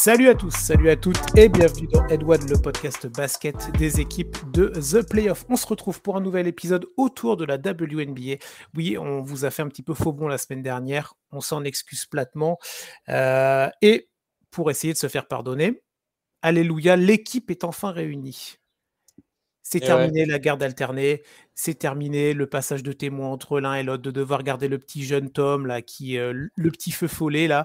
Salut à tous, salut à toutes et bienvenue dans Head One, le podcast basket des équipes de The Playoff. On se retrouve pour un nouvel épisode autour de la WNBA. Oui, on vous a fait un petit peu faux bond la semaine dernière, on s'en excuse platement. Et pour essayer de se faire pardonner, alléluia, l'équipe est enfin réunie. C'est terminé la garde alternée, c'est terminé le passage de témoin entre l'un et l'autre, de devoir garder le petit jeune Tom, là, le petit feu follet, là.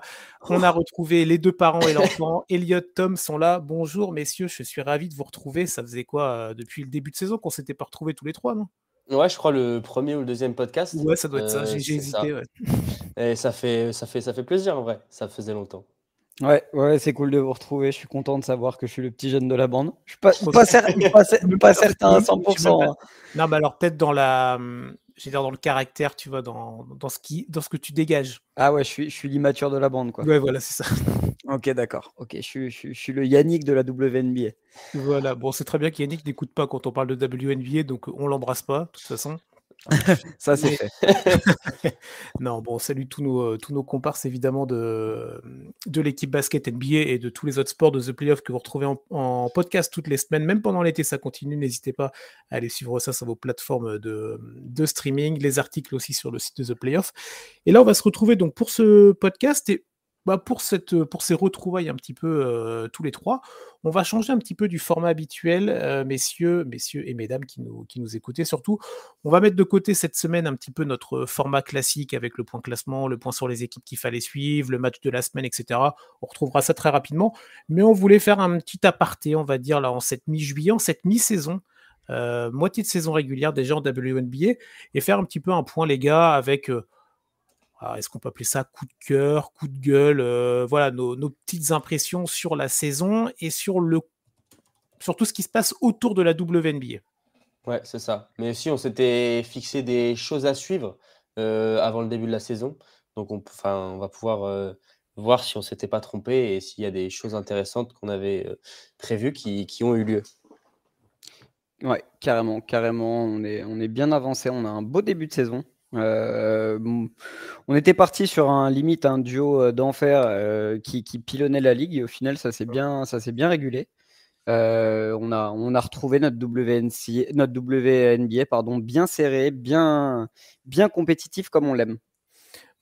On a retrouvé les deux parents et l'enfant. Elliot, Tom sont là. Bonjour, messieurs, je suis ravi de vous retrouver. Ça faisait quoi, depuis le début de saison qu'on s'était pas retrouvés tous les trois, non? Ouais, je crois le premier ou le deuxième podcast. Ouais, ça doit être ça, j'ai C'est hésité, ça. ouais. Et ça fait plaisir en vrai. Ça faisait longtemps. Ouais, c'est cool de vous retrouver. Je suis content de savoir que je suis le petit jeune de la bande. Je suis Trop pas bien. certain à Je suis même 100%. pas. Non, mais alors peut-être dans j'ai dire dans le caractère, tu vois, dans ce que tu dégages. Ah ouais, je suis l'immature de la bande, quoi. Ouais, voilà, c'est ça. Ok, d'accord. Ok, je suis le Yannick de la WNBA. Voilà, bon, c'est très bien qu'Yannick n'écoute pas quand on parle de WNBA, donc on l'embrasse pas, de toute façon. Ça, c'est Mais- fait. Non, bon, on salue tous nos comparses, évidemment, de l'équipe basket NBA et de tous les autres sports de The Playoff que vous retrouvez en podcast toutes les semaines, même pendant l'été, ça continue. N'hésitez pas à aller suivre ça sur vos plateformes de streaming, les articles aussi sur le site de The Playoff. Et là, on va se retrouver donc pour ce podcast et pour ces retrouvailles un petit peu tous les trois. On va changer un petit peu du format habituel, messieurs et mesdames qui nous écoutez surtout. On va mettre de côté cette semaine un petit peu notre format classique avec le point classement, le point sur les équipes qu'il fallait suivre, le match de la semaine, etc. On retrouvera ça très rapidement. Mais on voulait faire un petit aparté, on va dire, là, en cette mi-juillet, en cette mi-saison, moitié de saison régulière déjà en WNBA, et faire un petit peu un point, les gars, avec... est-ce qu'on peut appeler ça coup de cœur, coup de gueule, voilà, nos petites impressions sur la saison et sur tout ce qui se passe autour de la WNBA. Ouais, c'est ça. Mais aussi, on s'était fixé des choses à suivre avant le début de la saison. Donc, on va pouvoir voir si on s'était pas trompé et s'il y a des choses intéressantes qu'on avait prévues qui ont eu lieu. Ouais, carrément. On est bien avancé. On a un beau début de saison. On était parti sur un duo d'enfer qui pilonnait la ligue et au final, ça s'est bien régulé. On a retrouvé notre WNBA bien serré, bien compétitif comme on l'aime.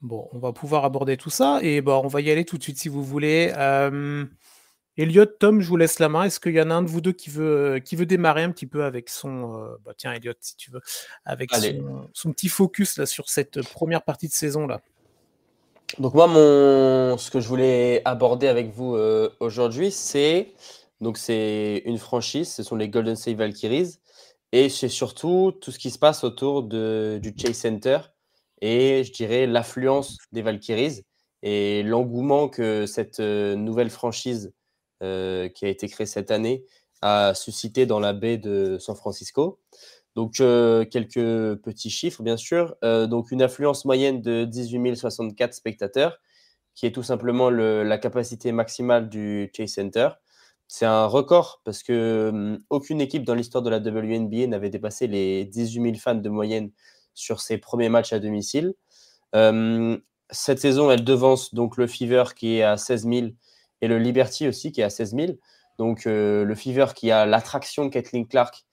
Bon, on va pouvoir aborder tout ça et on va y aller tout de suite si vous voulez. Elliot, Tom, je vous laisse la main. Est-ce qu'il y en a un de vous deux qui veut démarrer un petit peu avec son... tiens, Elliot, si tu veux, avec son petit focus là, sur cette première partie de saison là. Donc moi, ce que je voulais aborder avec vous aujourd'hui, c'est une franchise, ce sont les Golden State Valkyries, et c'est surtout tout ce qui se passe autour du Chase Center et je dirais l'affluence des Valkyries et l'engouement que cette nouvelle franchise qui a été créée cette année a suscité dans la baie de San Francisco. Donc, quelques petits chiffres, bien sûr. Donc, une affluence moyenne de 18 064 spectateurs, qui est tout simplement la capacité maximale du Chase Center. C'est un record parce que aucune équipe dans l'histoire de la WNBA n'avait dépassé les 18 000 fans de moyenne sur ses premiers matchs à domicile. Cette saison, elle devance donc le Fever qui est à 16 000 et le Liberty aussi qui est à 16 000. Donc, le Fever qui a l'attraction Caitlin Clark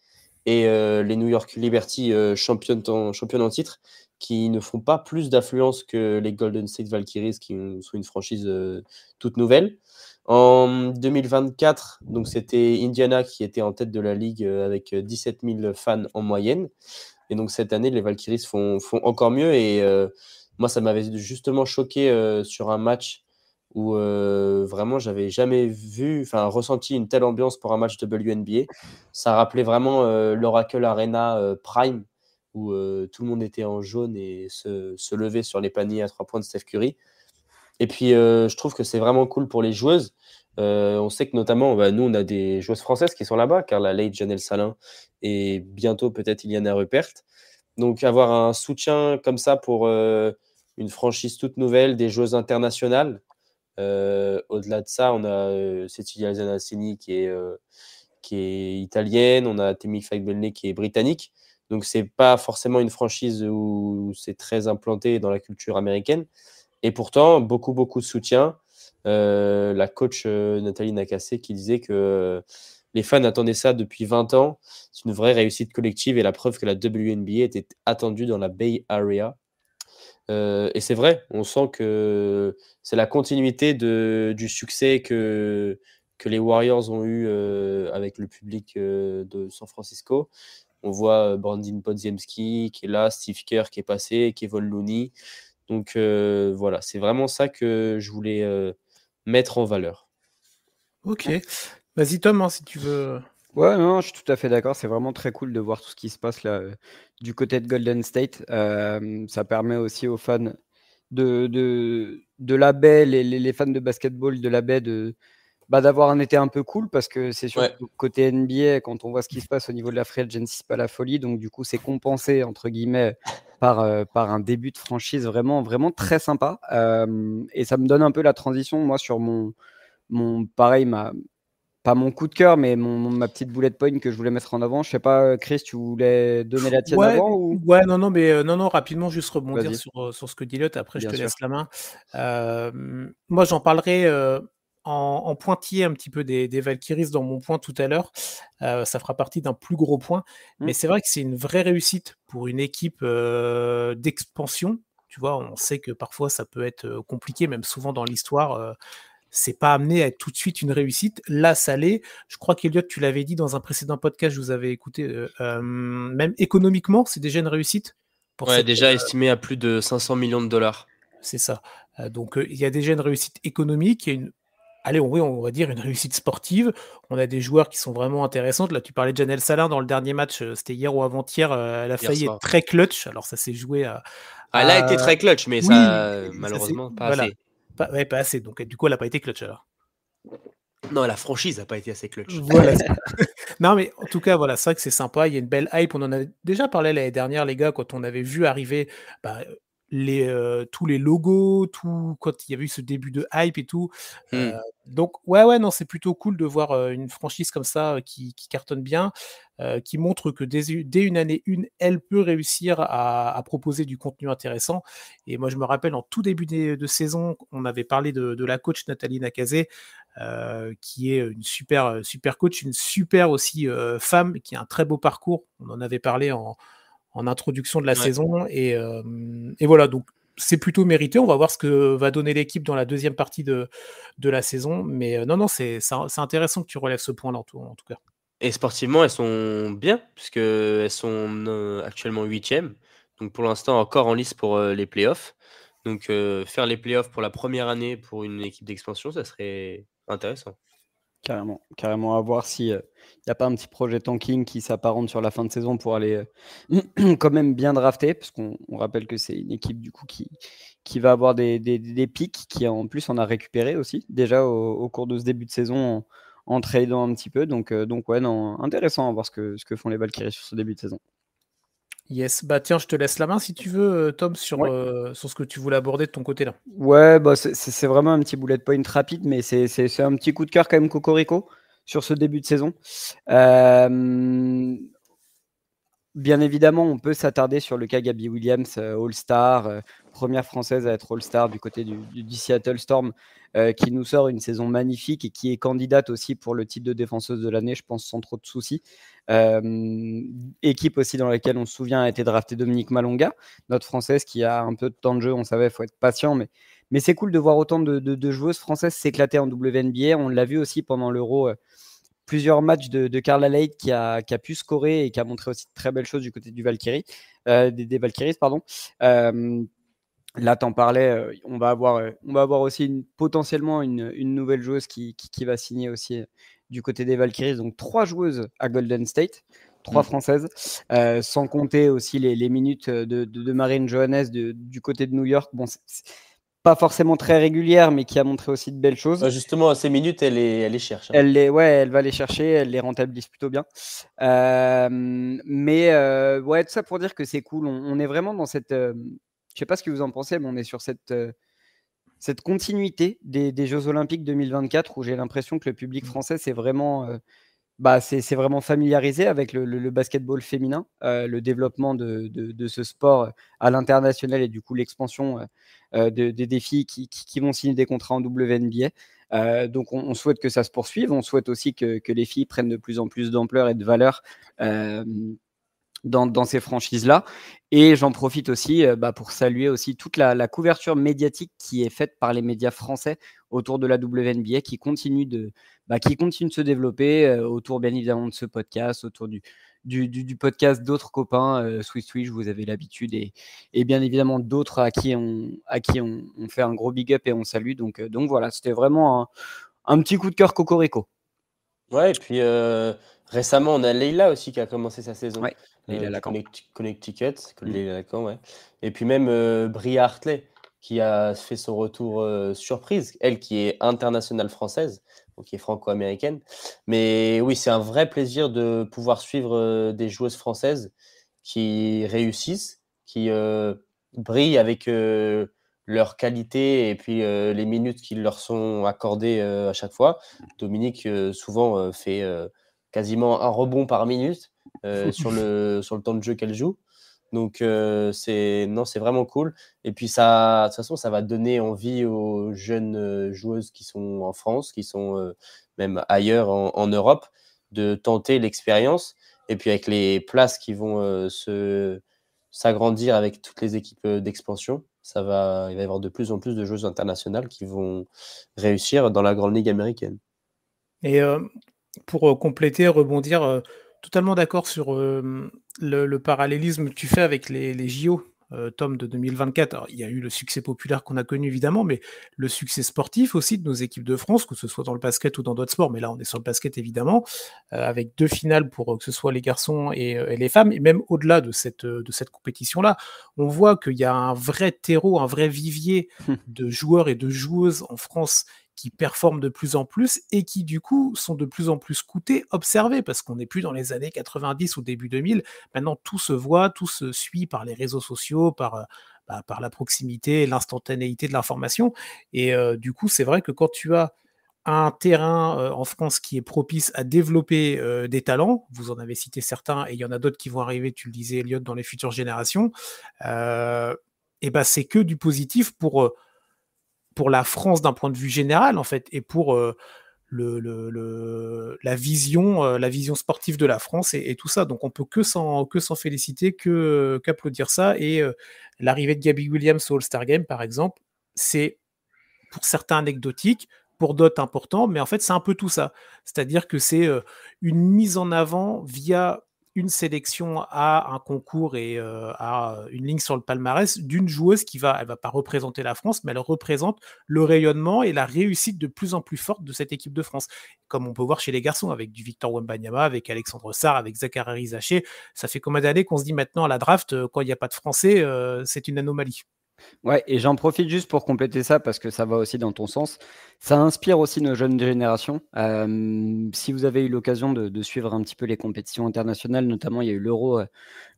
et les New York Liberty championnes en titre qui ne font pas plus d'affluence que les Golden State Valkyries qui sont une franchise toute nouvelle. En 2024, donc c'était Indiana qui était en tête de la ligue avec 17 000 fans en moyenne. Et donc cette année, les Valkyries font encore mieux. Et moi, ça m'avait justement choqué sur un match où vraiment, j'avais jamais ressenti une telle ambiance pour un match de WNBA. Ça rappelait vraiment l'Oracle Arena Prime, où tout le monde était en jaune et se levait sur les paniers à 3 points de Steph Curry. Et puis, je trouve que c'est vraiment cool pour les joueuses. On sait que notamment, nous, on a des joueuses françaises qui sont là-bas, Carla Leigh, Janelle Salin et bientôt peut-être Iliana Rupert. Donc, avoir un soutien comme ça pour une franchise toute nouvelle, des joueuses internationales. Au-delà de ça, on a Cecilia Zanassini qui est italienne, on a Temi Fagbenle qui est britannique. Donc, c'est pas forcément une franchise où c'est très implanté dans la culture américaine. Et pourtant, beaucoup de soutien. la coach Nathalie Nakasse qui disait que les fans attendaient ça depuis 20 ans. C'est une vraie réussite collective et la preuve que la WNBA était attendue dans la Bay Area. Et c'est vrai, on sent que c'est la continuité du succès que les Warriors ont eu avec le public de San Francisco. On voit Brandon Podziemski qui est là, Steve Kerr qui est passé, Kevon Looney. Donc voilà, c'est vraiment ça que je voulais mettre en valeur. Ok. Vas-y, Tom, hein, si tu veux. Ouais, non, je suis tout à fait d'accord. C'est vraiment très cool de voir tout ce qui se passe là du côté de Golden State. Ça permet aussi aux fans de la baie, les fans de basketball de la baie, d'avoir un été un peu cool parce que c'est sûr que côté NBA, quand on voit ce qui se passe au niveau de la free agency, c'est pas la folie. Donc, du coup, c'est compensé, entre guillemets, par un début de franchise vraiment, vraiment très sympa. Et ça me donne un peu la transition, moi, sur pareil, pas mon coup de cœur, mais ma petite bullet point que je voulais mettre en avant. Je sais pas, Chris, tu voulais donner la tienne avant ou... Ouais, non, mais non, rapidement, juste rebondir Vas-y. sur ce que dit Lot, après je Bien te sûr. laisse la main. Moi, j'en parlerai en pointillé un petit peu des Valkyries dans mon point tout à l'heure. Ça fera partie d'un plus gros point. Mais c'est vrai que c'est une vraie réussite pour une équipe d'expansion. Tu vois, on sait que parfois ça peut être compliqué, même souvent dans l'histoire. C'est pas amené à être tout de suite une réussite. Là, ça l'est. Je crois qu'Eliott, tu l'avais dit dans un précédent podcast, je vous avais écouté, même économiquement, c'est déjà une réussite. Ouais, déjà estimé à plus de 500 millions de dollars. C'est ça. Donc, il y a déjà une réussite économique, il y a allez, on va dire une réussite sportive. On a des joueurs qui sont vraiment intéressantes. Là, tu parlais de Janelle Salin dans le dernier match, c'était hier ou avant-hier. Elle a failli être très clutch. Alors, ça s'est joué à. Elle a été très clutch, mais oui, ça, malheureusement, pas assez. Pas assez. Donc, du coup, elle n'a pas été clutch alors. Non, la franchise n'a pas été assez clutch. Voilà. Non, mais en tout cas, voilà, c'est vrai que c'est sympa. Il y a une belle hype. On en a déjà parlé l'année dernière, les gars, quand on avait vu arriver tous les logos, quand il y avait eu ce début de hype et tout. Donc, ouais, non, c'est plutôt cool de voir une franchise comme ça qui cartonne bien, qui montre que dès une année une, elle peut réussir à proposer du contenu intéressant. Et moi, je me rappelle, en tout début de saison, on avait parlé de la coach Nathalie Nakasse, qui est une super coach, une super aussi femme, qui a un très beau parcours. On en avait parlé en introduction de la saison. Et voilà, donc c'est plutôt mérité. On va voir ce que va donner l'équipe dans la deuxième partie de la saison. Mais non, c'est intéressant que tu relèves ce point-là, en tout cas. Et sportivement, elles sont bien, puisqu'elles sont actuellement 8e. Donc pour l'instant, encore en lice pour les playoffs. Donc faire les playoffs pour la première année pour une équipe d'expansion, ça serait intéressant. Carrément à voir s'il n'y a pas un petit projet tanking qui s'apparente sur la fin de saison pour aller quand même bien drafter, parce qu'on rappelle que c'est une équipe du coup qui va avoir des pics, qui en plus en a récupéré aussi déjà au cours de ce début de saison en tradant un petit peu. Donc ouais, non, intéressant à voir ce que font les Valkyries sur ce début de saison. Yes, bah tiens, je te laisse la main si tu veux, Tom, sur ce que tu voulais aborder de ton côté là. Ouais, bah c'est vraiment un petit bullet point rapide, mais c'est un petit coup de cœur quand même Cocorico sur ce début de saison. Bien évidemment, on peut s'attarder sur le cas Gabby Williams, All-Star, première française à être All-Star du côté du Seattle Storm, qui nous sort une saison magnifique et qui est candidate aussi pour le titre de défenseuse de l'année, je pense, sans trop de soucis. Équipe aussi dans laquelle on se souvient a été drafté Dominique Malonga, notre française qui a un peu de temps de jeu, on savait, il faut être patient, mais c'est cool de voir autant de joueuses françaises s'éclater en WNBA. On l'a vu aussi pendant l'Euro. Plusieurs matchs de Carla Leight qui a pu scorer et qui a montré aussi de très belles choses du côté du Valkyrie, des Valkyries, pardon. Là, t'en parlais, on va avoir aussi potentiellement une nouvelle joueuse qui va signer aussi du côté des Valkyries. Donc 3 joueuses à Golden State, 3 françaises, sans compter aussi les minutes de Marine Johannes du côté de New York. Bon, pas forcément très régulière, mais qui a montré aussi de belles choses. Justement, à ces minutes, elle les cherche. Elle va les chercher, elle les rentabilise plutôt bien. Mais ouais, tout ça pour dire que c'est cool. On est vraiment dans cette... je sais pas ce que vous en pensez, mais on est sur cette continuité des Jeux Olympiques 2024 où j'ai l'impression que le public français s'est vraiment Bah, c'est vraiment familiarisé avec le basketball féminin, le développement de ce sport à l'international et du coup l'expansion des filles qui vont signer des contrats en WNBA. Donc on souhaite que ça se poursuive, on souhaite aussi que les filles prennent de plus en plus d'ampleur et de valeur dans ces franchises-là. Et j'en profite aussi pour saluer aussi toute la couverture médiatique qui est faite par les médias français autour de la WNBA qui continue de se développer autour bien évidemment de ce podcast, autour du podcast d'autres copains, Swiss Switch, vous avez l'habitude, et bien évidemment d'autres à qui on fait un gros big up et on salue. Donc voilà, c'était vraiment un petit coup de cœur cocorico. Ouais, et puis récemment, on a Leila aussi qui a commencé sa saison Ouais, Leila du Lacan. Connecticut, Leila Lacan, ouais. Et puis même Bria Hartley qui a fait son retour surprise, elle qui est internationale française, donc qui est franco-américaine. Mais oui, c'est un vrai plaisir de pouvoir suivre des joueuses françaises qui réussissent, qui brillent avec leur qualité et puis les minutes qui leur sont accordées à chaque fois. Dominique souvent fait quasiment un rebond par minute sur le temps de jeu qu'elle joue. Donc c'est vraiment cool. Et puis ça, de toute façon, ça va donner envie aux jeunes joueuses qui sont en France, qui sont même ailleurs en Europe, de tenter l'expérience. Et puis avec les places qui vont s'agrandir avec toutes les équipes d'expansion, il va y avoir de plus en plus de joueuses internationales qui vont réussir dans la grande ligue américaine. Et pour compléter, rebondir, totalement d'accord sur le parallélisme que tu fais avec les JO, Tom, de 2024. Alors, il y a eu le succès populaire qu'on a connu évidemment, mais le succès sportif aussi de nos équipes de France, que ce soit dans le basket ou dans d'autres sports, mais là on est sur le basket évidemment, avec 2 finales pour que ce soit les garçons et les femmes, et même au-delà de cette compétition-là, on voit qu'il y a un vrai terreau, un vrai vivier de joueurs et de joueuses en France qui performent de plus en plus et qui du coup sont de plus en plus scoutés, observés, parce qu'on n'est plus dans les années 90 ou début 2000. Maintenant, tout se voit, tout se suit par les réseaux sociaux, par la proximité, l'instantanéité de l'information. Et du coup, c'est vrai que quand tu as un terrain en France qui est propice à développer des talents, vous en avez cité certains et il y en a d'autres qui vont arriver, tu le disais Elliot, dans les futures générations, et ben c'est que du positif pour la France d'un point de vue général, en fait, et pour la vision sportive de la France et tout ça. Donc, on peut que s'en féliciter, qu'applaudir ça. Et l'arrivée de Gabby Williams au All-Star Game, par exemple, c'est pour certains anecdotique, pour d'autres important, mais en fait, c'est un peu tout ça. C'est-à-dire que c'est une mise en avant via une sélection à un concours et à une ligne sur le palmarès d'une joueuse elle va pas représenter la France, mais elle représente le rayonnement et la réussite de plus en plus forte de cette équipe de France. Comme on peut voir chez les garçons, avec du Victor Wembanyama, avec Alexandre Sarr, avec Zachary Rizaché, ça fait combien d'années qu'on se dit maintenant à la draft, quand il n'y a pas de Français, c'est une anomalie. Ouais, et j'en profite juste pour compléter ça parce que ça va aussi dans ton sens. Ça inspire aussi nos jeunes générations. Si vous avez eu l'occasion de suivre un petit peu les compétitions internationales, notamment il y a eu l'Euro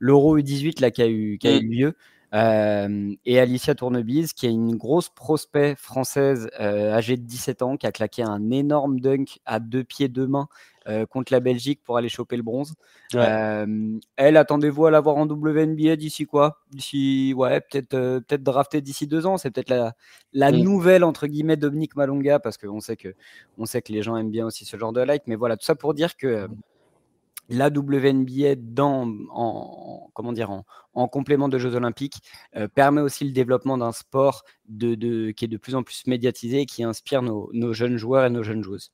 U18 là, qui a eu lieu. Et Alicia Tournebise, qui est une grosse prospect française âgée de 17 ans, qui a claqué un énorme dunk à 2 pieds 2 mains contre la Belgique pour aller choper le bronze. Ouais. Elle, attendez-vous à l'avoir en WNBA d'ici quoi? D'ici, ouais, peut-être drafté d'ici 2 ans. C'est peut-être la nouvelle, entre guillemets, Dominique Malonga, parce qu'on sait que les gens aiment bien aussi ce genre de like. Mais voilà, tout ça pour dire que la WNBA en complément de Jeux Olympiques permet aussi le développement d'un sport qui est de plus en plus médiatisé et qui inspire nos jeunes joueurs et nos jeunes joueuses.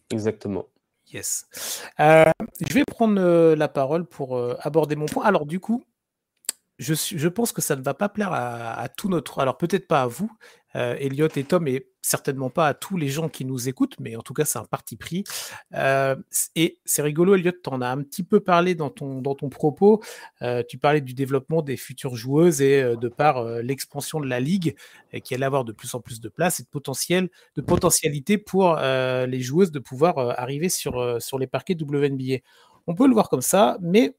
Exactement. Yes. Je vais prendre la parole pour aborder mon point. Alors du coup, je pense que ça ne va pas plaire à tout notre... Alors peut-être pas à vous, Elliot et Tom, et certainement pas à tous les gens qui nous écoutent, mais en tout cas c'est un parti pris. Et c'est rigolo, Elliot, tu en as un petit peu parlé dans ton propos. Tu parlais du développement des futures joueuses et de par l'expansion de la ligue qui allait avoir de plus en plus de place et de potentialité pour les joueuses de pouvoir arriver sur les parquets WNBA. On peut le voir comme ça, mais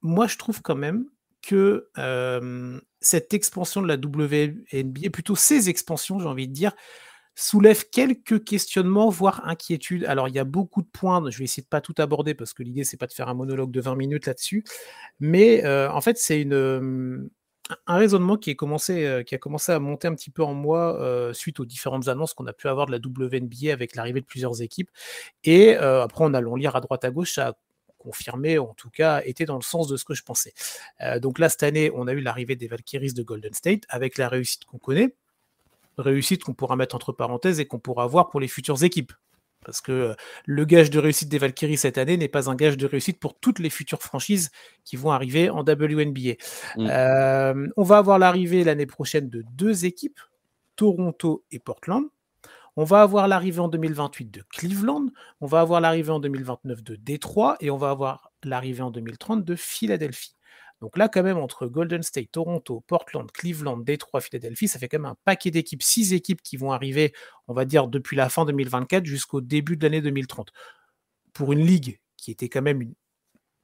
moi je trouve quand même que cette expansion de la WNBA, plutôt ces expansions, j'ai envie de dire, soulève quelques questionnements, voire inquiétudes. Alors, il y a beaucoup de points, je vais essayer de pas tout aborder parce que l'idée, c'est pas de faire un monologue de 20 minutes là-dessus. Mais en fait, c'est un raisonnement qui a commencé à monter un petit peu en moi suite aux différentes annonces qu'on a pu avoir de la WNBA avec l'arrivée de plusieurs équipes. Et après, en allant lire à droite à gauche, ça a confirmé, en tout cas, été dans le sens de ce que je pensais. Donc là, cette année, on a eu l'arrivée des Valkyries de Golden State avec la réussite qu'on connaît. Réussite qu'on pourra mettre entre parenthèses et qu'on pourra avoir pour les futures équipes. Parce que le gage de réussite des Valkyries cette année n'est pas un gage de réussite pour toutes les futures franchises qui vont arriver en WNBA. On va avoir l'arrivée l'année prochaine de 2 équipes, Toronto et Portland. On va avoir l'arrivée en 2028 de Cleveland, on va avoir l'arrivée en 2029 de Détroit et on va avoir l'arrivée en 2030 de Philadelphie. Donc là, quand même, entre Golden State, Toronto, Portland, Cleveland, Détroit, Philadelphie, ça fait quand même un paquet d'équipes, 6 équipes qui vont arriver, on va dire, depuis la fin 2024 jusqu'au début de l'année 2030. Pour une ligue qui était quand même une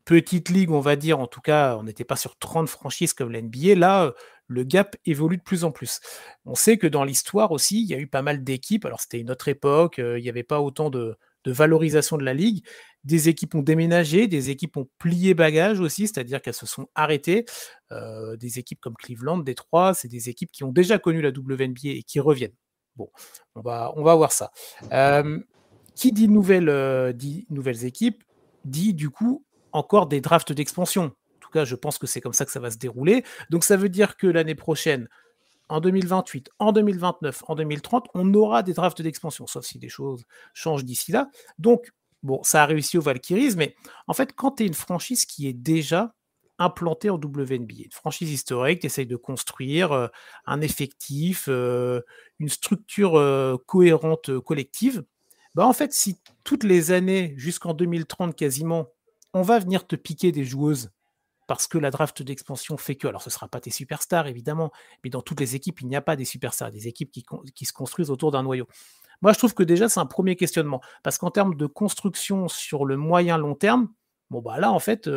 petite ligue, on va dire, en tout cas, on n'était pas sur 30 franchises comme l'NBA, là, le gap évolue de plus en plus. On sait que dans l'histoire aussi, il y a eu pas mal d'équipes, alors c'était une autre époque, il n'y avait pas autant de valorisation de la ligue, des équipes ont déménagé, des équipes ont plié bagage aussi, c'est-à-dire qu'elles se sont arrêtées, des équipes comme Cleveland, Détroit, c'est des équipes qui ont déjà connu la WNBA et qui reviennent. Bon, on va voir ça. Qui dit nouvelles équipes, dit du coup encore des drafts d'expansion. En tout cas, je pense que c'est comme ça que ça va se dérouler. Donc ça veut dire que l'année prochaine, en 2028, en 2029, en 2030, on aura des drafts d'expansion, sauf si des choses changent d'ici là. Donc, bon, ça a réussi aux Valkyries, mais en fait, quand tu es une franchise qui est déjà implantée en WNBA, une franchise historique, tu essayes de construire un effectif, une structure cohérente, collective, bah en fait, si toutes les années, jusqu'en 2030 quasiment, on va venir te piquer des joueuses parce que la draft d'expansion fait que, alors ce ne sera pas tes superstars évidemment, mais dans toutes les équipes, il n'y a pas des superstars, des équipes qui se construisent autour d'un noyau. Moi, je trouve que déjà, c'est un premier questionnement, parce qu'en termes de construction sur le moyen long terme, bon bah là, en fait,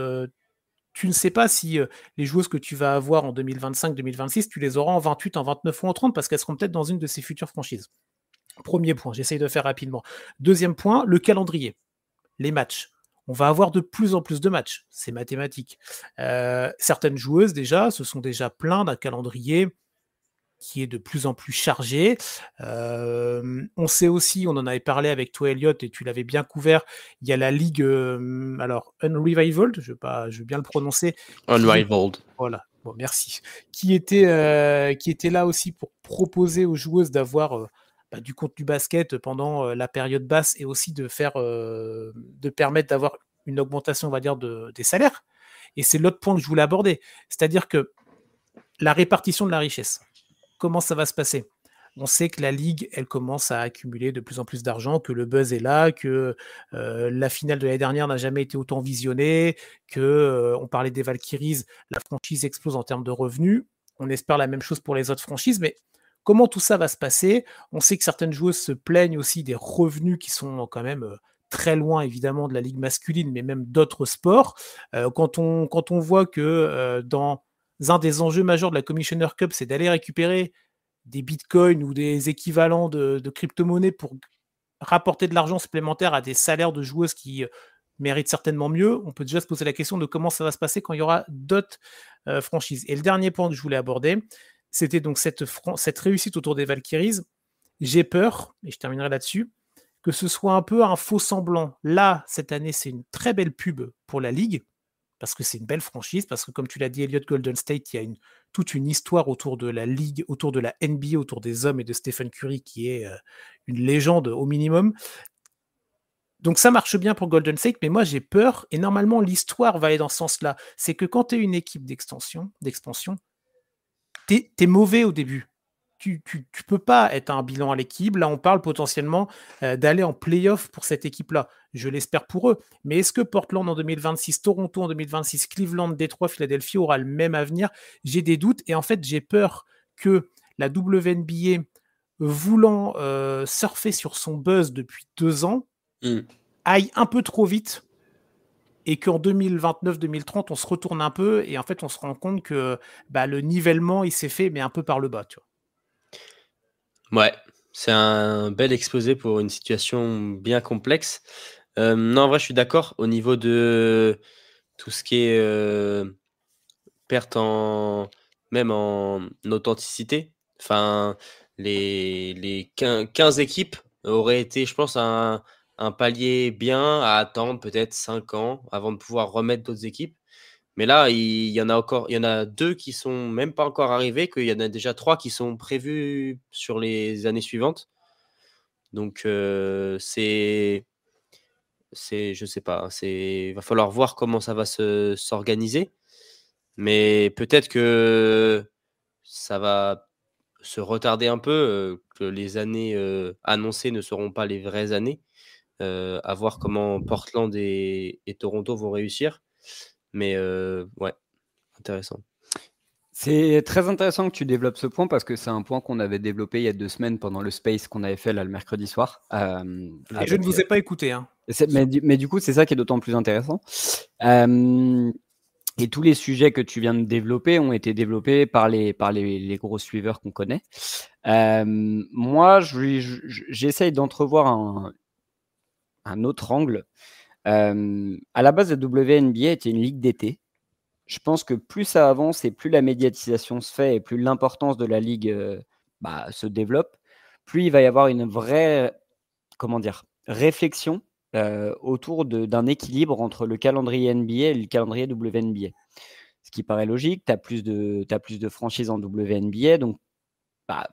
tu ne sais pas si les joueuses que tu vas avoir en 2025-2026, tu les auras en 28, en 29 ou en 30, parce qu'elles seront peut-être dans une de ces futures franchises. Premier point, j'essaye de faire rapidement. Deuxième point, le calendrier, les matchs. On va avoir de plus en plus de matchs, c'est mathématique. Certaines joueuses déjà se sont déjà plaintes d'un calendrier qui est de plus en plus chargé. On sait aussi, on en avait parlé avec toi Elliot et tu l'avais bien couvert, il y a la ligue, alors Unrivaled, je veux bien le prononcer. Unrivaled. Voilà, bon, merci. Qui était là aussi pour proposer aux joueuses d'avoir du contenu basket pendant la période basse et aussi de permettre d'avoir une augmentation, on va dire, des salaires. Et c'est l'autre point que je voulais aborder. C'est-à-dire que la répartition de la richesse, comment ça va se passer ? On sait que la Ligue, elle commence à accumuler de plus en plus d'argent, que le buzz est là, que la finale de l'année dernière n'a jamais été autant visionnée, on parlait des Valkyries, la franchise explose en termes de revenus. On espère la même chose pour les autres franchises, mais comment tout ça va se passer ? On sait que certaines joueuses se plaignent aussi des revenus qui sont quand même très loin, évidemment, de la Ligue masculine, mais même d'autres sports. Quand on voit que dans un des enjeux majeurs de la Commissioner Cup, c'est d'aller récupérer des bitcoins ou des équivalents de crypto-monnaies pour rapporter de l'argent supplémentaire à des salaires de joueuses qui méritent certainement mieux, on peut déjà se poser la question de comment ça va se passer quand il y aura d'autres franchises. Et le dernier point que je voulais aborder, c'était donc cette réussite autour des Valkyries. J'ai peur, et je terminerai là-dessus, que ce soit un peu un faux semblant. Là, cette année, c'est une très belle pub pour la Ligue, parce que c'est une belle franchise, parce que comme tu l'as dit, Elliot, Golden State, il y a toute une histoire autour de la Ligue, autour de la NBA, autour des hommes et de Stephen Curry, qui est une légende au minimum. Donc ça marche bien pour Golden State, mais moi j'ai peur, et normalement l'histoire va aller dans ce sens-là. C'est que quand tu es une équipe d'expansion, t'es mauvais au début. Tu peux pas être un bilan à l'équipe. Là, on parle potentiellement d'aller en play-off pour cette équipe-là. Je l'espère pour eux. Mais est-ce que Portland en 2026, Toronto en 2026, Cleveland, Détroit, Philadelphie aura le même avenir ? J'ai des doutes. Et en fait, j'ai peur que la WNBA, voulant surfer sur son buzz depuis 2 ans, aille un peu trop vite. Et qu'en 2029-2030, on se retourne un peu. Et en fait, on se rend compte que le nivellement, il s'est fait, mais un peu par le bas, tu vois. Ouais, C'est un bel exposé pour une situation bien complexe. Non, en vrai, je suis d'accord. Au niveau de tout ce qui est perte même en authenticité, enfin, les 15 équipes auraient été, je pense, un palier bien à attendre, peut-être 5 ans, avant de pouvoir remettre d'autres équipes. Mais là, il y en a 2 qui sont même pas encore arrivés, qu'il y en a déjà 3 qui sont prévus sur les années suivantes. Donc, je sais pas, va falloir voir comment ça va s'organiser. Mais peut-être que ça va se retarder un peu, que les années annoncées ne seront pas les vraies années. À voir comment Portland et Toronto vont réussir. Mais ouais, intéressant. C'est très intéressant que tu développes ce point parce que c'est un point qu'on avait développé il y a 2 semaines pendant le space qu'on avait fait là le mercredi soir. Et je ne vous ai pas écouté. Hein. Mais du coup, c'est ça qui est d'autant plus intéressant. Et tous les sujets que tu viens de développer ont été développés par les gros suiveurs qu'on connaît. Moi, j'essaye d'entrevoir un autre angle. À la base, la WNBA était une ligue d'été. Je pense que plus ça avance et plus la médiatisation se fait et plus l'importance de la ligue se développe, plus il va y avoir une vraie réflexion autour d'un équilibre entre le calendrier NBA et le calendrier WNBA. Ce qui paraît logique, tu as plus de franchises en WNBA, donc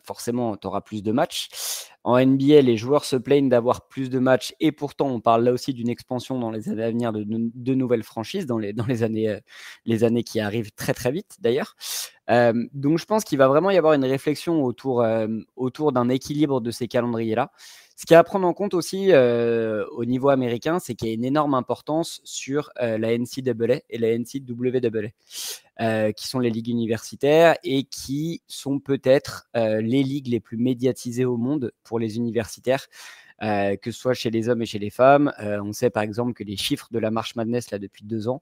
forcément, tu auras plus de matchs. En NBA, les joueurs se plaignent d'avoir plus de matchs et pourtant, on parle là aussi d'une expansion dans les années à venir de nouvelles franchises, dans les années qui arrivent très très vite d'ailleurs. Donc, je pense qu'il va vraiment y avoir une réflexion autour d'un équilibre de ces calendriers-là. Ce qu'il y a à prendre en compte aussi au niveau américain, c'est qu'il y a une énorme importance sur la NCAA et la NCWA. Qui sont les ligues universitaires et qui sont peut-être les ligues les plus médiatisées au monde pour les universitaires, que ce soit chez les hommes et chez les femmes. On sait par exemple que les chiffres de la March Madness là, depuis 2 ans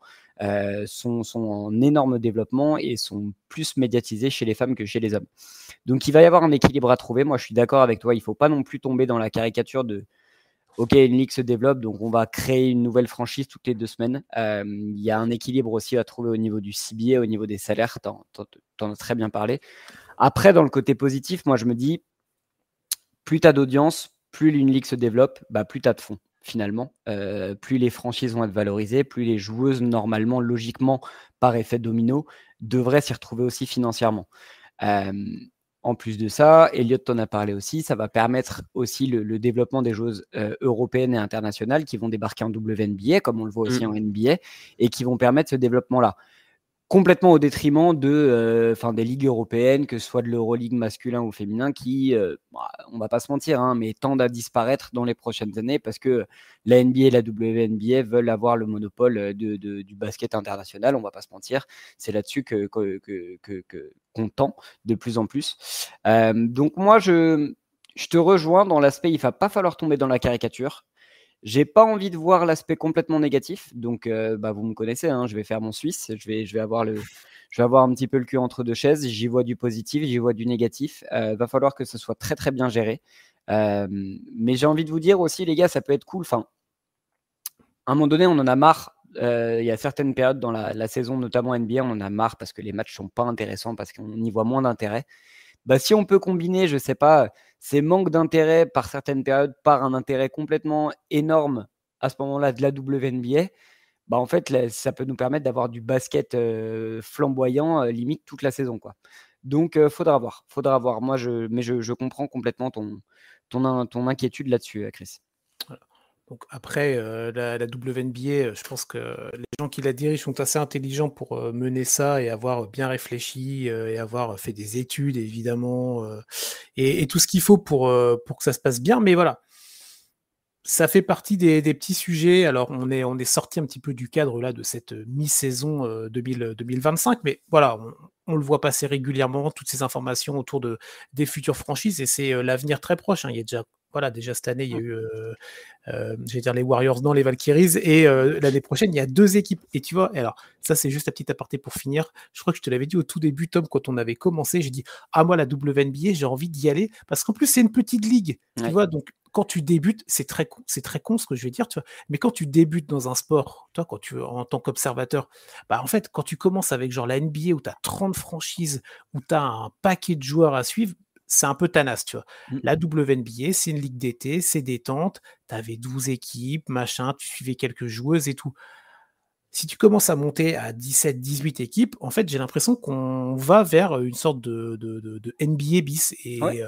sont en énorme développement et sont plus médiatisés chez les femmes que chez les hommes. Donc il va y avoir un équilibre à trouver. Moi je suis d'accord avec toi, il ne faut pas non plus tomber dans la caricature de OK, une ligue se développe, donc on va créer une nouvelle franchise toutes les 2 semaines. Il y a un équilibre aussi à trouver au niveau du CBA, au niveau des salaires, t'en as très bien parlé. Après, dans le côté positif, moi je me dis, plus tu as d'audience, plus une ligue se développe, plus tu as de fonds finalement. Plus les franchises vont être valorisées, plus les joueuses, normalement, logiquement, par effet domino, devraient s'y retrouver aussi financièrement. En plus de ça, Elliot t'en a parlé aussi, ça va permettre aussi le développement des joueuses européennes et internationales qui vont débarquer en WNBA, comme on le voit aussi en NBA, et qui vont permettre ce développement-là. Complètement au détriment des ligues européennes, que ce soit de l'Euroleague masculin ou féminin, qui, on va pas se mentir, mais tendent à disparaître dans les prochaines années parce que la NBA et la WNBA veulent avoir le monopole du basket international, on va pas se mentir. C'est là-dessus qu'on tend de plus en plus. Donc moi, je te rejoins dans l'aspect, il va pas falloir tomber dans la caricature. J'ai pas envie de voir l'aspect complètement négatif, donc vous me connaissez, je vais faire mon Suisse, je vais avoir un petit peu le cul entre 2 chaises, j'y vois du positif, j'y vois du négatif, va falloir que ce soit très très bien géré. Mais j'ai envie de vous dire aussi, les gars, ça peut être cool. Enfin, à un moment donné, on en a marre. Il y a certaines périodes dans la saison, notamment NBA, on en a marre parce que les matchs sont pas intéressants, parce qu'on y voit moins d'intérêt. Si on peut combiner, je sais pas, ces manques d'intérêt par certaines périodes par un intérêt complètement énorme à ce moment-là de la WNBA, en fait, ça peut nous permettre d'avoir du basket flamboyant limite toute la saison, quoi. Donc, faudra voir. Moi, je comprends complètement ton inquiétude là-dessus, Chris. Voilà. Donc après, la WNBA, je pense que les gens qui la dirigent sont assez intelligents pour mener ça et avoir bien réfléchi et avoir fait des études, évidemment, et tout ce qu'il faut pour que ça se passe bien. Mais voilà, ça fait partie des petits sujets. Alors, on est sorti un petit peu du cadre là de cette mi-saison 2025, mais voilà, on le voit passer régulièrement, toutes ces informations autour des futures franchises, et c'est l'avenir très proche. Il y a déjà voilà, déjà cette année, il y a eu, je vais dire les Warriors, non, les Valkyries, et l'année prochaine, il y a 2 équipes. Et tu vois, alors ça, c'est juste un petit aparté pour finir. Je crois que je te l'avais dit au tout début, Tom, quand on avait commencé, j'ai dit: «Ah moi, la WNBA, j'ai envie d'y aller», parce qu'en plus, c'est une petite ligue, tu Ouais. vois? Donc quand tu débutes, c'est très con ce que je vais dire, tu vois? Mais quand tu débutes dans un sport, toi, quand tu en tant qu'observateur, bah, en fait, quand tu commences avec genre la NBA où tu as 30 franchises, où tu as un paquet de joueurs à suivre, c'est un peu tanasse, tu vois? Mmh. La WNBA, c'est une ligue d'été, c'est détente, tu avais 12 équipes, machin, tu suivais quelques joueuses et tout. Si tu commences à monter à 17-18 équipes, en fait, j'ai l'impression qu'on va vers, une sorte de NBA bis, Ouais. et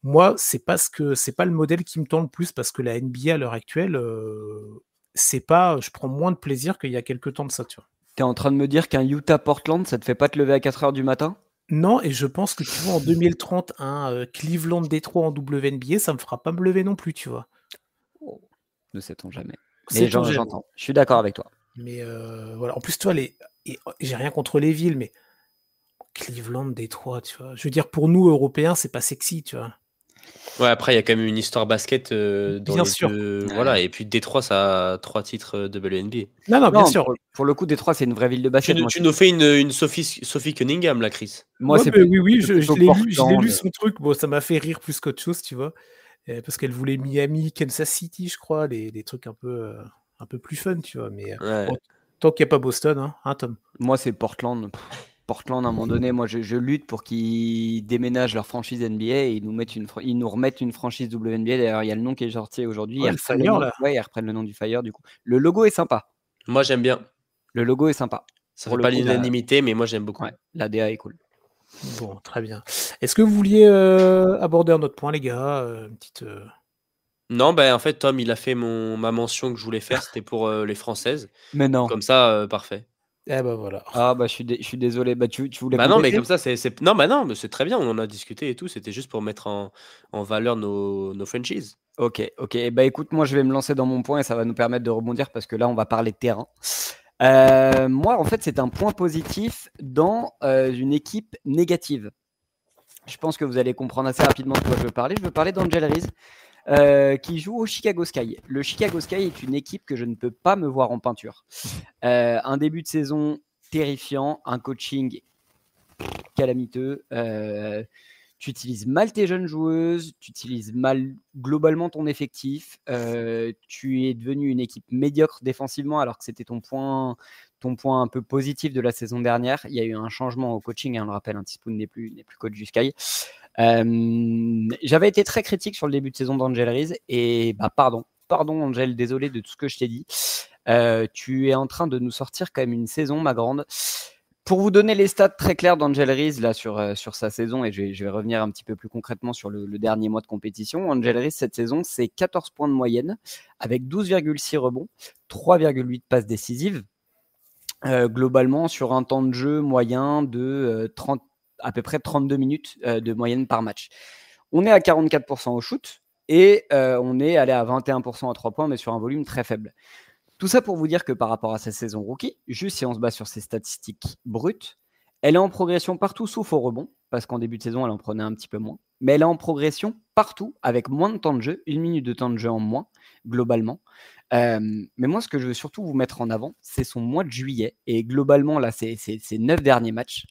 moi, c'est pas le modèle qui me tend le plus, parce que la NBA à l'heure actuelle, c'est pas, je prends moins de plaisir qu'il y a quelque temps de ça, tu vois? Tu es en train de me dire qu'un Utah-Portland, ça te fait pas te lever à 4h du matin? Non, et je pense que, tu vois, en 2030, un, Cleveland-Détroit en WNBA, ça me fera pas me lever non plus, tu vois? Oh, ne sait-on jamais. Mais Sait-on jamais? j'entends, je suis d'accord avec toi. Mais voilà. En plus, toi, j'ai rien contre les villes, mais Cleveland, Détroit, tu vois? Je veux dire, pour nous, Européens, c'est pas sexy, tu vois? Ouais, après, il y a quand même une histoire basket dans Bien les sûr. deux. Ouais. Voilà, et puis Détroit, ça a 3 titres WNBA. Non, non, bien Non, sûr. pour le coup, Détroit, c'est une vraie ville de Tu, basket. nous- Moi, tu nous fais une Sophie Cunningham, là, Chris. moi Ouais, c'est beh, oui, oui, c'est je plutôt l'ai lu Portland. son truc. Bon, ça m'a fait rire plus qu'autre chose, tu vois? Parce qu'elle voulait Miami, Kansas City, je crois, des trucs un peu plus fun, tu vois? Mais Ouais. bon, tant qu'il y a pas Boston, hein, Tom? Moi, c'est Portland. Portland, à un moment donné, moi, je lutte pour qu'ils déménagent leur franchise NBA et ils nous remettent une franchise WNBA. D'ailleurs, il y a le nom qui est sorti aujourd'hui. Ils Ouais, le reprennent le Fire, nom, là. ouais, ils reprennent le nom du Fire, du coup. Le logo est sympa. Moi, j'aime bien. Le logo est sympa. Ça Pour fait le pas coup, l'unanimité, mais moi, j'aime beaucoup. ouais, la DA est cool. Bon, très bien. Est-ce que vous vouliez, aborder un autre point, les gars? Une petite, Non, ben en fait, Tom, il a fait ma mention que je voulais faire, c'était pour les Françaises. Mais Donc, non. comme ça, parfait. eh ben, voilà. Ah, bah, je suis désolé. Bah, tu voulais Bah non, mais compléter? comme ça, Non, bah non, mais c'est très bien, on en a discuté et tout. C'était juste pour mettre en valeur nos franchises. Ok, ok. Bah écoute, moi je vais me lancer dans mon point et ça va nous permettre de rebondir parce que là on va parler de terrain. Moi en fait c'est un point positif dans une équipe négative. Je pense que vous allez comprendre assez rapidement de quoi je veux parler. Je veux parler d'Angel Reese qui joue au Chicago Sky. Le Chicago Sky est une équipe que je ne peux pas me voir en peinture. Un début de saison terrifiant, un coaching calamiteux. Tu utilises mal tes jeunes joueuses, tu utilises mal globalement ton effectif, tu es devenu une équipe médiocre défensivement alors que c'était ton point un peu positif de la saison dernière. Il y a eu un changement au coaching, on le rappelle, un Teaspoon n'est plus coach du Sky. J'avais été très critique sur le début de saison d'Angel Reese et pardon Angel, désolé de tout ce que je t'ai dit. Tu es en train de nous sortir quand même une saison, ma grande. Pour vous donner les stats très clairs d'Angel Reese là, sur sa saison, et je vais revenir un petit peu plus concrètement sur le dernier mois de compétition. Angel Reese, cette saison, c'est 14 points de moyenne, avec 12,6 rebonds, 3,8 passes décisives, globalement sur un temps de jeu moyen de à peu près 32 minutes de moyenne par match. On est à 44% au shoot, et on est allé à 21% à 3 points, mais sur un volume très faible. Tout ça pour vous dire que par rapport à sa saison rookie, juste si on se base sur ses statistiques brutes, elle est en progression partout sauf au rebond, parce qu'en début de saison, elle en prenait un petit peu moins. Mais elle est en progression partout, avec moins de temps de jeu, 1 minute de temps de jeu en moins, globalement. Mais moi, ce que je veux surtout vous mettre en avant, c'est son mois de juillet. Et globalement, là, c'est 9 derniers matchs.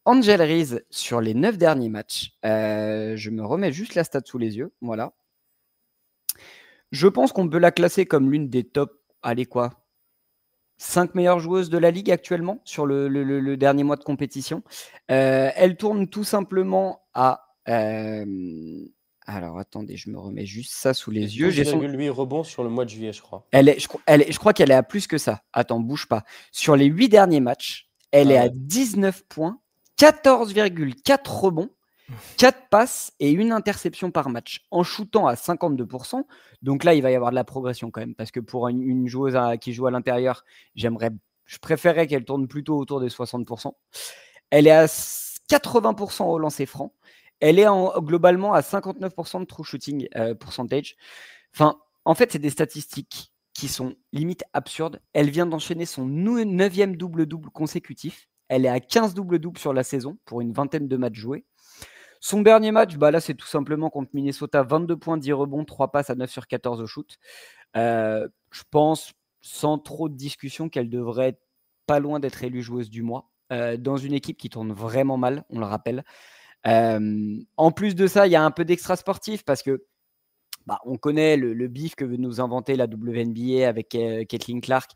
Angel Reese, sur les 9 derniers matchs, je me remets juste la stat sous les yeux. Voilà. Je pense qu'on peut la classer comme l'une des top, allez quoi, 5 meilleures joueuses de la ligue actuellement sur le dernier mois de compétition. Elle tourne tout simplement à... alors attendez, je me remets juste ça sous les yeux. 12,8 rebonds sur le mois de juillet, je crois. Je crois qu'elle est à plus que ça. Attends, bouge pas. Sur les 8 derniers matchs, elle est à 19 points, 14,4 rebonds, 4 passes et une interception par match, en shootant à 52%. Donc là, il va y avoir de la progression quand même, parce que pour une joueuse qui joue à l'intérieur, je préférerais qu'elle tourne plutôt autour des 60%. Elle est à 80% au lancer franc. Elle est globalement à 59% de true shooting percentage. Enfin, en fait, c'est des statistiques qui sont limite absurdes. Elle vient d'enchaîner son 9e double-double consécutif. Elle est à 15 double-double sur la saison pour une vingtaine de matchs joués. Son dernier match, là, c'est tout simplement contre Minnesota, 22 points, 10 rebonds, 3 passes à 9 sur 14 au shoot. Je pense, sans trop de discussion, qu'elle devrait être pas loin d'être élue joueuse du mois, dans une équipe qui tourne vraiment mal, on le rappelle. En plus de ça, il y a un peu d'extra sportif parce que on connaît le bif que veut nous inventer la WNBA avec Caitlin Clark.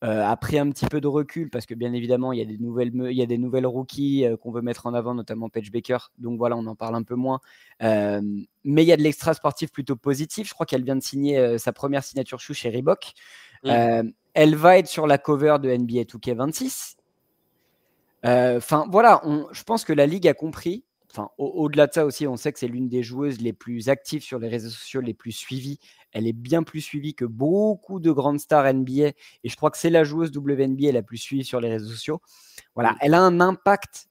A pris un petit peu de recul parce que bien évidemment il y a des nouvelles rookies qu'on veut mettre en avant, notamment Paige Baker, donc voilà, on en parle un peu moins, mais il y a de l'extra sportif plutôt positif. Je crois qu'elle vient de signer sa première signature shoe chez Reebok. Elle va être sur la cover de NBA 2K26. Voilà, je pense que la ligue a compris. Au-delà de ça aussi, on sait que c'est l'une des joueuses les plus actives sur les réseaux sociaux, les plus suivies. Elle est bien plus suivie que beaucoup de grandes stars NBA. Et je crois que c'est la joueuse WNBA la plus suivie sur les réseaux sociaux. Voilà, elle a un impact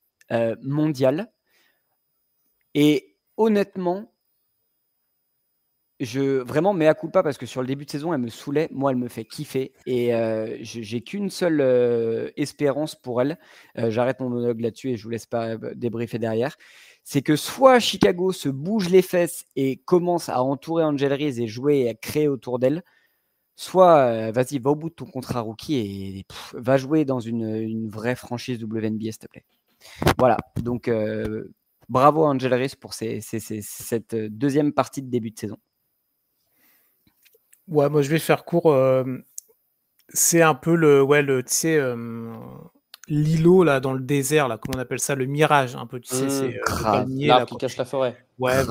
mondial. Et honnêtement, vraiment mea culpa parce que sur le début de saison, elle me saoulait. Moi, elle me fait kiffer. Et j'ai qu'une seule espérance pour elle. J'arrête mon monologue là-dessus et je vous laisse pas débriefer derrière. C'est que soit Chicago se bouge les fesses et commence à entourer Angel Reese et jouer et à créer autour d'elle, soit vas-y, va au bout de ton contrat rookie et va jouer dans une vraie franchise WNBA, s'il te plaît. Voilà, donc bravo à Angel Reese pour cette deuxième partie de début de saison. Ouais, moi je vais faire court. C'est un peu l'îlot là dans le désert là, comment on appelle ça, le mirage un peu, tu sais, c'est le palmier là, l'arbre qui cache la forêt. Ouais,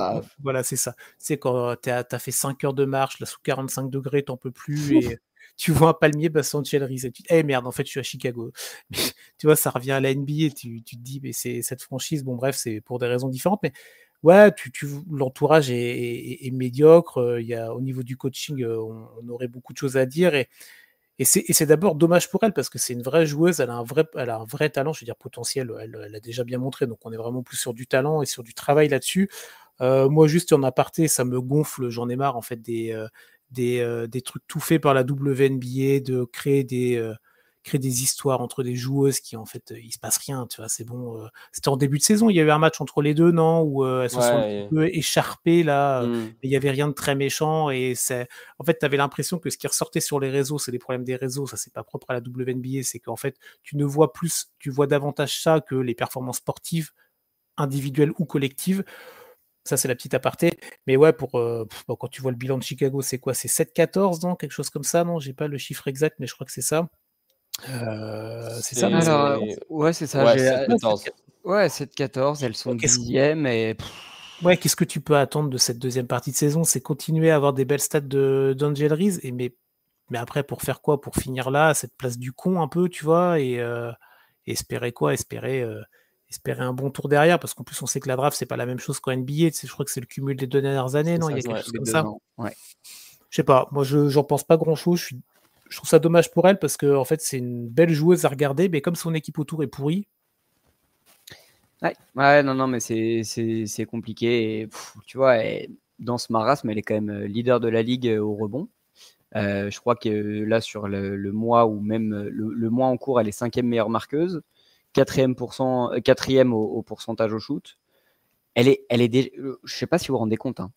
voilà, c'est ça. C'est quand t'as fait 5 heures de marche là sous 45 degrés, t'en peux plus et tu vois un palmier, c'est Angel Reese et tu dis, merde, en fait je suis à Chicago. Tu vois, ça revient à la NBA, tu te dis, mais c'est cette franchise, bon bref, c'est pour des raisons différentes, mais ouais, l'entourage est médiocre. Il y a, au niveau du coaching, on aurait beaucoup de choses à dire et c'est d'abord dommage pour elle parce que c'est une vraie joueuse, elle a un vrai talent, je veux dire potentiel, elle l'a déjà bien montré, donc on est vraiment plus sur du talent et sur du travail là-dessus. Moi, juste en aparté, ça me gonfle, j'en ai marre en fait des trucs tout faits par la WNBA, de créer des histoires entre des joueuses qui en fait il se passe rien, tu vois, c'est bon. C'était en début de saison, il y a eu un match entre les deux, non, où elles se sont un petit peu écharpées là, mais il y avait rien de très méchant et en fait, tu avais l'impression que ce qui ressortait sur les réseaux, c'est les problèmes des réseaux, ça c'est pas propre à la WNBA, c'est qu'en fait, tu vois davantage ça que les performances sportives, individuelles ou collectives. Ça, c'est la petite aparté. Mais ouais, quand tu vois le bilan de Chicago, c'est quoi? C'est 7-14, non? Quelque chose comme ça, non? J'ai pas le chiffre exact, mais je crois que c'est ça. C'est ça, Alors, ouais, c'est ça. Ouais, 7-14. Ouais, 7-14, elles sont 10e et... Ouais, qu'est-ce que tu peux attendre de cette deuxième partie de saison? C'est continuer à avoir des belles stats d'Angel Reese, mais après, pour faire quoi? Pour finir là, à cette place du con un peu, tu vois, et espérer quoi? Espérer un bon tour derrière, parce qu'en plus, on sait que la draft, c'est pas la même chose qu'en NBA. Je crois que c'est le cumul des 2 dernières années, non? Il y a quelque chose comme ça. Ouais. Je sais pas, moi, j'en pense pas grand-chose. Je trouve ça dommage pour elle, parce que en fait, c'est une belle joueuse à regarder, mais comme son équipe autour est pourrie. Ouais, non, mais c'est compliqué. Et, tu vois, dans ce marasme, elle est quand même leader de la ligue au rebond. Je crois que là, sur le mois ou même le mois en cours, elle est 5e meilleure marqueuse, 4e au pourcentage au shoot. Elle est je sais pas si vous vous rendez compte, hein,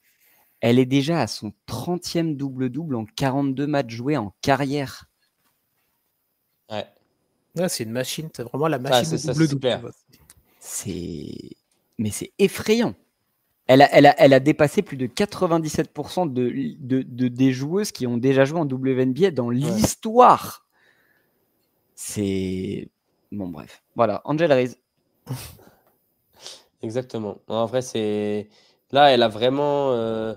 elle est déjà à son 30e double-double en 42 matchs joués en carrière. Ouais, c'est une machine, c'est vraiment la machine de double-double. Mais c'est effrayant. Elle a dépassé plus de 97% des joueuses qui ont déjà joué en WNBA dans l'histoire. C'est... Bon, bref. Voilà, Angel Reese. Exactement. En vrai, c'est... Là, elle a vraiment...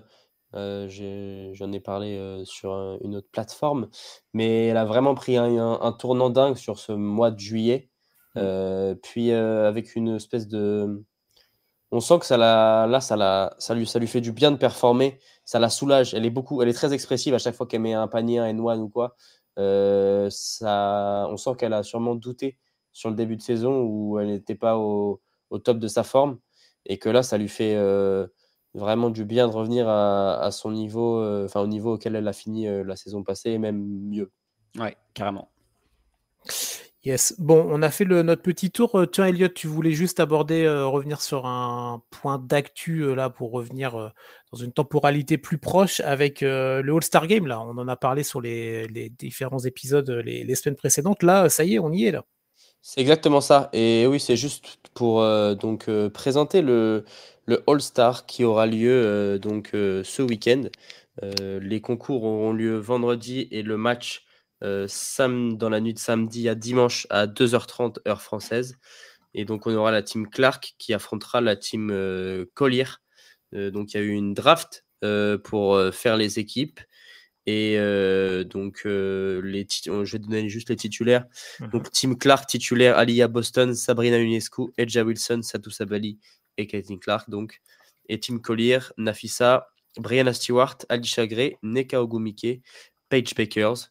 j'en ai parlé sur une autre plateforme, mais elle a vraiment pris un tournant dingue sur ce mois de juillet. Puis avec une espèce de... On sent que ça lui fait du bien de performer, ça la soulage. Elle est très expressive à chaque fois qu'elle met un panier, un N1 ou quoi. On sent qu'elle a sûrement douté sur le début de saison où elle n'était pas au top de sa forme et que là, ça lui fait vraiment du bien de revenir à son niveau, au niveau auquel elle a fini la saison passée et même mieux. Ouais, carrément. Yes. Bon, on a fait notre petit tour. Tiens, Elliot, tu voulais juste aborder, revenir sur un point d'actu là pour revenir dans une temporalité plus proche avec le All-Star Game. Là, on en a parlé sur les différents épisodes les semaines précédentes. Là, ça y est, on y est là. C'est exactement ça. Et oui, c'est juste pour présenter le All-Star qui aura lieu ce week-end. Les concours auront lieu vendredi et le match dans la nuit de samedi à dimanche à 2h30 heure française. Et donc, on aura la team Clark qui affrontera la team Collier. Donc, il y a eu une draft pour faire les équipes. Et je vais donner juste les titulaires. Donc, Team Clark titulaire, Aliyah Boston, Sabrina Ionescu, Edja Wilson, Satou Sabali et Caitlin Clark. Donc. Et Team Collier, Nafisa, Brianna Stewart, Alicia Gray, Nneka Ogwumike, Paige Bakers.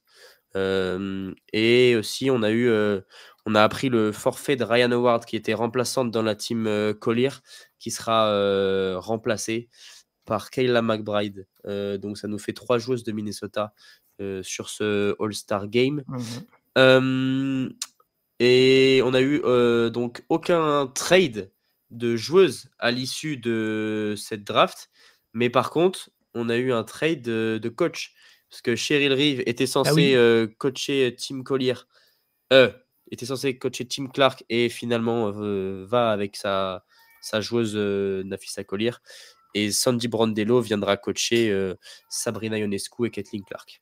Et aussi, on a appris le forfait de Ryan Howard qui était remplaçante dans la team Collier, qui sera remplacée par Kayla McBride. Donc, ça nous fait 3 joueuses de Minnesota sur ce All-Star Game. Et on a eu donc aucun trade de joueuses à l'issue de cette draft. Mais par contre, on a eu un trade de coach. Parce que Cheryl Reeve était censée coacher Team Collier. Était censée coacher Team Clark et finalement va avec sa joueuse Nafisa Collier. Et Sandy Brondello viendra coacher Sabrina Ionescu et Caitlin Clark.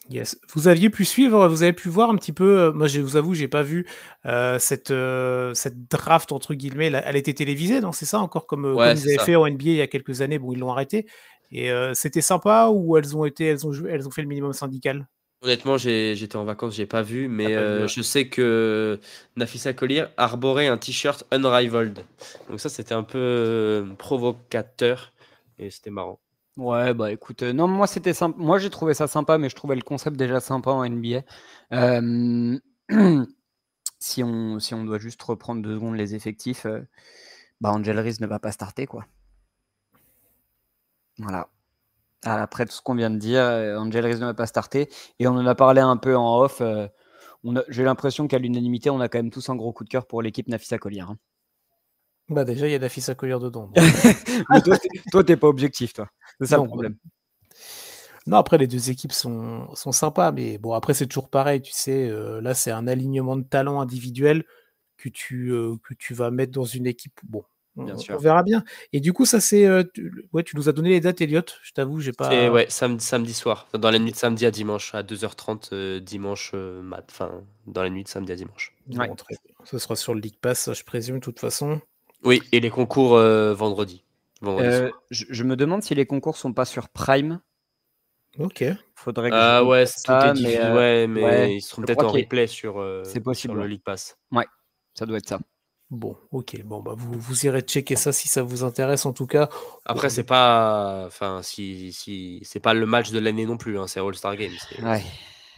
Yes. Vous aviez pu suivre, vous avez pu voir un petit peu. Moi, je vous avoue, j'ai pas vu cette draft entre guillemets. Elle était télévisée, non? C'est ça encore comme ils avaient fait en NBA il y a quelques années. Bon, ils l'ont arrêté. Et c'était sympa ou elles ont fait le minimum syndical? Honnêtement, j'étais en vacances, j'ai pas vu, mais je sais que Nafisa Collier arborait un t-shirt Unrivaled. Donc ça, c'était un peu provocateur et c'était marrant. Ouais, bah écoute, non, moi c'était sympa. Moi j'ai trouvé ça sympa, mais je trouvais le concept déjà sympa en NBA. Si on doit juste reprendre 2 secondes les effectifs, Angel Reese ne va pas starter, quoi. Voilà. Après tout ce qu'on vient de dire, Angel Reese ne va pas starter. Et on en a parlé un peu en off. J'ai l'impression qu'à l'unanimité, on a quand même tous un gros coup de cœur pour l'équipe Nafisa Collier. Hein. Bah déjà, il y a Nafisa Collier dedans. Mais toi, t'es pas objectif, toi. C'est ça le problème. Non, après, les 2 équipes sont sympas, mais bon, après, c'est toujours pareil, tu sais, là, c'est un alignement de talents individuels que tu vas mettre dans une équipe. Bon, on verra bien. Et du coup, ça, c'est... tu nous as donné les dates, Elliot, je t'avoue, j'ai pas... C'est samedi soir, dans la nuit de samedi à dimanche, à 2h30, dimanche dans la nuit de samedi à dimanche. Bon, très bien. Ce sera sur le League Pass, je présume, de toute façon. Oui, et les concours vendredi je me demande si les concours sont pas sur Prime. Ok. Faudrait que mais ils seront peut-être en replay sur le League Pass. Ouais, ça doit être ça. Bon, ok. Bon, bah vous irez checker ça si ça vous intéresse en tout cas. Après, c'est pas, c'est pas le match de l'année non plus. Hein, c'est All-Star Game. Ouais.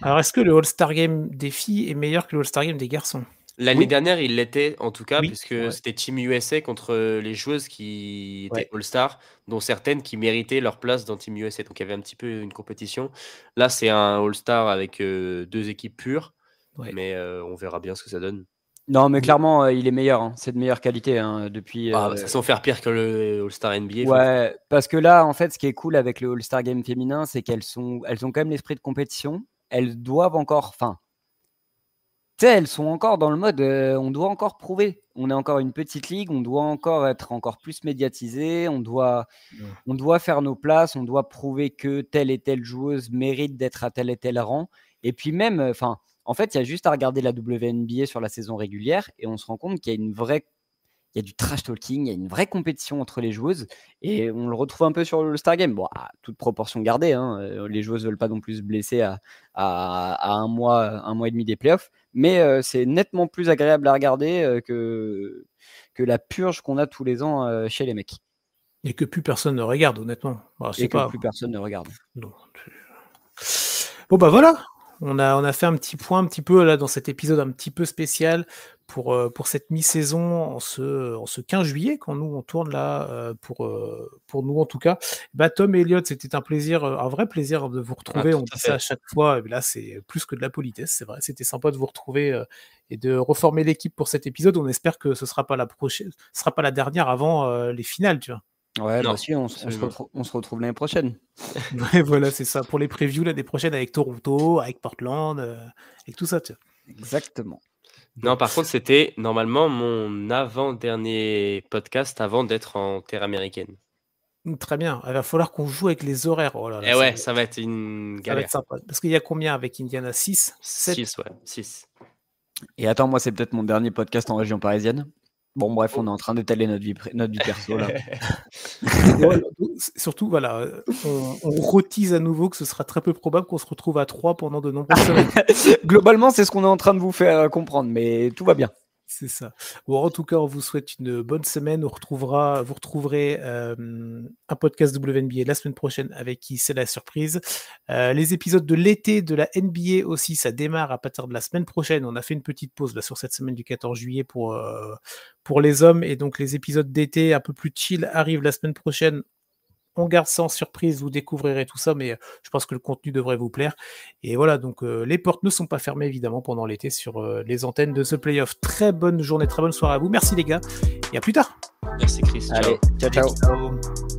Alors, est-ce que le All-Star Game des filles est meilleur que le All-Star Game des garçons? L'année dernière, il l'était en tout cas, puisque c'était Team USA contre les joueuses qui étaient All-Star, dont certaines qui méritaient leur place dans Team USA. Donc il y avait un petit peu une compétition. Là, c'est un All-Star avec 2 équipes pures, mais on verra bien ce que ça donne. Non, mais clairement, il est meilleur. Hein. C'est de meilleure qualité depuis. Sans faire pire que le All-Star NBA. Ouais, parce que là, en fait, ce qui est cool avec le All-Star Game féminin, c'est elles ont quand même l'esprit de compétition. Elles doivent encore. Elles sont encore dans le mode, on doit encore prouver. On est encore une petite ligue, on doit encore être encore plus médiatisé, on doit faire nos places, on doit prouver que telle et telle joueuse mérite d'être à tel et tel rang. Et puis même, en fait, il y a juste à regarder la WNBA sur la saison régulière et on se rend compte qu'il y a du trash talking, il y a une vraie compétition entre les joueuses et on le retrouve un peu sur le All-Star Game. Bon, à toute proportion gardée, hein, les joueuses ne veulent pas non plus se blesser à un mois et demi des playoffs, mais c'est nettement plus agréable à regarder que la purge qu'on a tous les ans chez les mecs. Et que plus personne ne regarde, honnêtement. Plus personne ne regarde. Non. Bon, bah voilà. On a fait un petit point un petit peu là dans cet épisode un petit peu spécial pour cette mi-saison en ce 15 juillet, quand nous on tourne là, pour nous en tout cas. Tom et Elliot, c'était un vrai plaisir de vous retrouver. On dit ça à chaque fois, mais là c'est plus que de la politesse, c'est vrai. C'était sympa de vous retrouver et de reformer l'équipe pour cet épisode. On espère que ce sera pas la dernière avant les finales, tu vois. Ouais, bah si, on se retrouve l'année prochaine. Ouais, voilà, c'est ça. Pour les previews l'année prochaine avec Toronto, avec Portland, avec tout ça, tu vois. Exactement. Non, par contre, c'était normalement mon avant-dernier podcast avant d'être en terre américaine. Très bien. Il va falloir qu'on joue avec les horaires. Oh là là, et ouais, ça va être une galère. Ça va être sympa. Parce qu'il y a combien avec Indiana? 6 7 6, ouais, 6. Et attends, moi, c'est peut-être mon dernier podcast en région parisienne. Bon, bref, on est en train d'étaler notre vie perso, là. Surtout, voilà, on retise à nouveau que ce sera très peu probable qu'on se retrouve à 3 pendant de nombreuses semaines. Globalement, c'est ce qu'on est en train de vous faire comprendre, mais tout va bien. C'est ça. Bon, en tout cas, on vous souhaite une bonne semaine. Vous retrouverez un podcast WNBA la semaine prochaine avec qui c'est la surprise. Les épisodes de l'été de la NBA aussi, ça démarre à partir de la semaine prochaine. On a fait une petite pause là, sur cette semaine du 14 juillet pour les hommes. Et donc, les épisodes d'été un peu plus chill arrivent la semaine prochaine. On garde ça en surprise, vous découvrirez tout ça, mais je pense que le contenu devrait vous plaire. Et voilà, donc les portes ne sont pas fermées évidemment pendant l'été sur les antennes de The Playoff. Très bonne journée, très bonne soirée à vous. Merci les gars, et à plus tard. Merci Chris. Allez, ciao. Ciao.